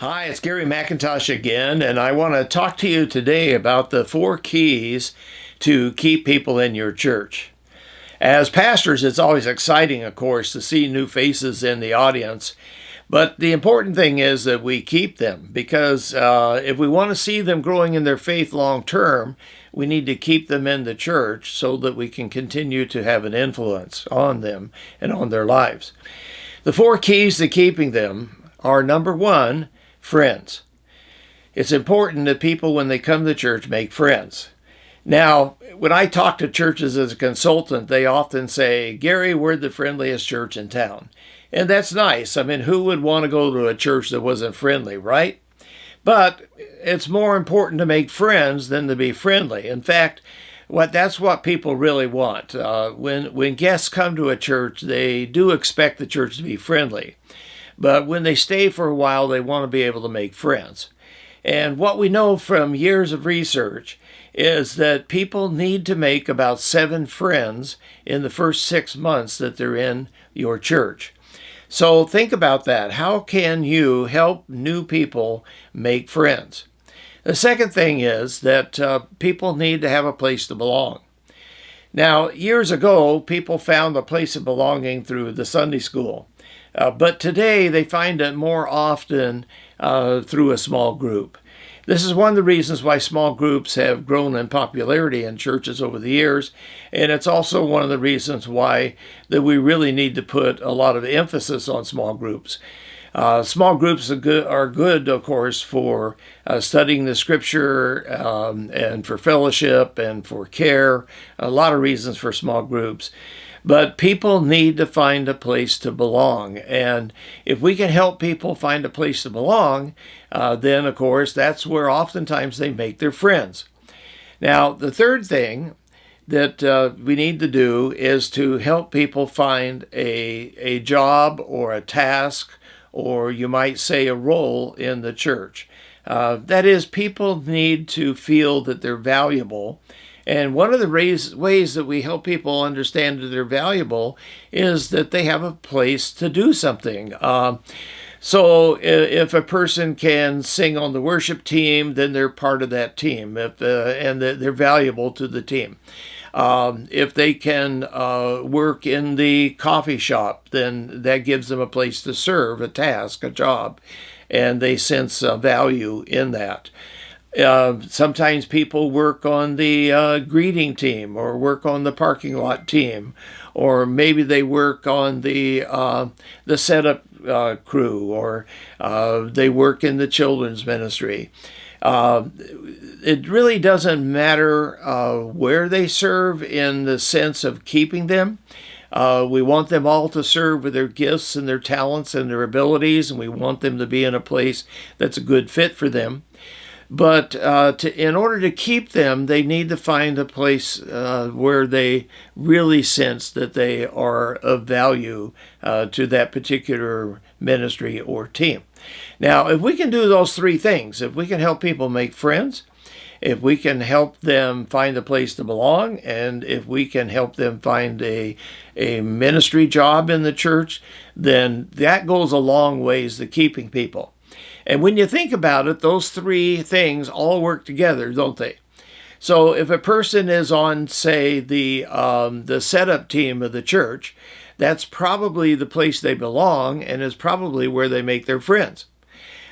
Hi, it's Gary McIntosh again, and I want to talk to you today about the 4 keys to keep people in your church. As pastors, it's always exciting, of course, to see new faces in the audience, but the important thing is that we keep them because if we want to see them growing in their faith long term, we need to keep them in the church so that we can continue to have an influence on them and on their lives. The 4 keys to keeping them are: number one, friends. It's important that people, when they come to church, make friends. Now, when I talk to churches as a consultant, they often say, Gary, we're the friendliest church in town. And that's nice. I mean, who would want to go to a church that wasn't friendly, right? But it's more important to make friends than to be friendly. In fact, that's what people really want. When guests come to a church, they do expect the church to be friendly. But when they stay for a while, they want to be able to make friends. And what we know from years of research is that people need to make about 7 friends in the first 6 months that they're in your church. So think about that. How can you help new people make friends? The second thing is that people need to have a place to belong. Now, years ago, people found a place of belonging through the Sunday school. But today they find it more often through a small group. This is one of the reasons why small groups have grown in popularity in churches over the years, and it's also one of the reasons why that we really need to put a lot of emphasis on small groups. Small groups are good, of course, for studying the scripture and for fellowship and for care. A lot of reasons for small groups. But people need to find a place to belong. And if we can help people find a place to belong, then, of course, that's where oftentimes they make their friends. Now, the third thing that we need to do is to help people find a job or a task, or you might say a role in the church. That is, people need to feel that they're valuable. And one of the ways that we help people understand that they're valuable is that they have a place to do something. So if a person can sing on the worship team, then they're part of that team, and they're valuable to the team. If they can work in the coffee shop, then that gives them a place to serve, a task, a job, and they sense value in that. Sometimes people work on the greeting team or work on the parking lot team, or maybe they work on the setup crew, or they work in the children's ministry. It really doesn't matter where they serve in the sense of keeping them. We want them all to serve with their gifts and their talents and their abilities, and we want them to be in a place that's a good fit for them. But in order to keep them, they need to find a place where they really sense that they are of value to that particular ministry or team. Now, if we can do those 3 things, if we can help people make friends, if we can help them find a place to belong, and if we can help them find a ministry job in the church, then that goes a long ways to keeping people. And when you think about it, those 3 things all work together, don't they? So if a person is on, say, the setup team of the church, that's probably the place they belong and is probably where they make their friends.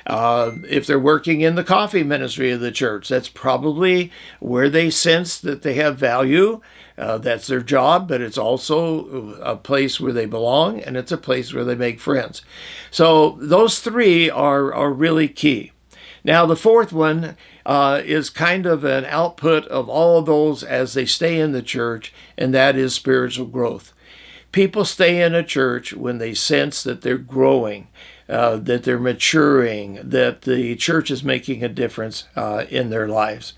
If they're working in the coffee ministry of the church, that's probably where they sense that they have value. That's their job, but it's also a place where they belong, and it's a place where they make friends. So those 3 are really key. Now, the 4th one is kind of an output of all of those as they stay in the church, and that is spiritual growth. People stay in a church when they sense that they're growing, that they're maturing, that the church is making a difference in their lives.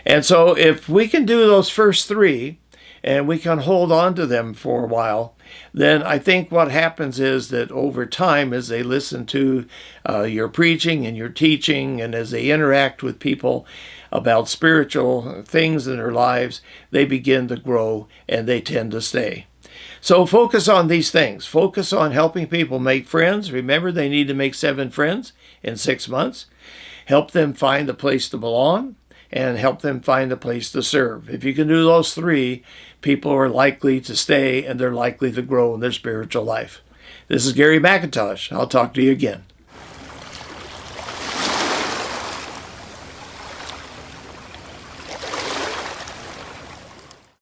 And so if we can do those first 3, and we can hold on to them for a while, then I think what happens is that over time, as they listen to your preaching and your teaching, and as they interact with people about spiritual things in their lives, they begin to grow and they tend to stay. So focus on these things. Focus on helping people make friends. Remember, they need to make 7 friends in 6 months. Help them find a place to belong and help them find a place to serve. If you can do those 3, people are likely to stay and they're likely to grow in their spiritual life. This is Gary McIntosh. I'll talk to you again.